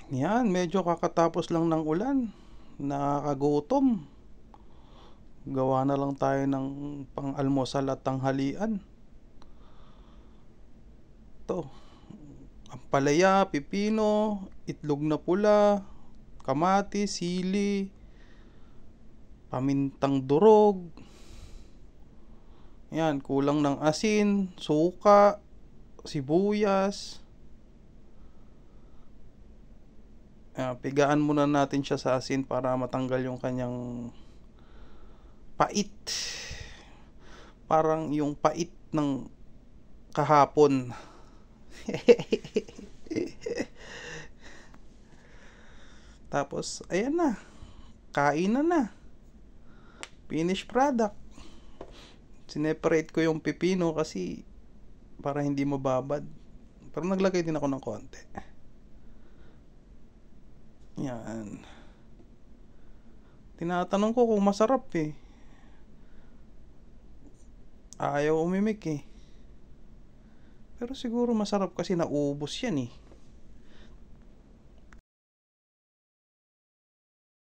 Yan, medyo kakatapos lang ng ulan. Nakakagutom. Gawa na lang tayo ng pang-almusal at tanghalian. To, ampalaya, pipino, itlog na pula, kamatis, sili, pamintang durog. Yan, kulang ng asin, suka, sibuyas. Pigaan muna natin siya sa asin para matanggal yung kanyang pait. Parang yung pait ng kahapon. Tapos, ayan na. Kainan na. Finished product. Sineparate ko yung pipino kasi para hindi mababad. Pero naglagay din ako ng konti. Yan. Tinatanong ko kung masarap eh. Ayaw umimik eh. Pero siguro masarap kasi naubos yan eh.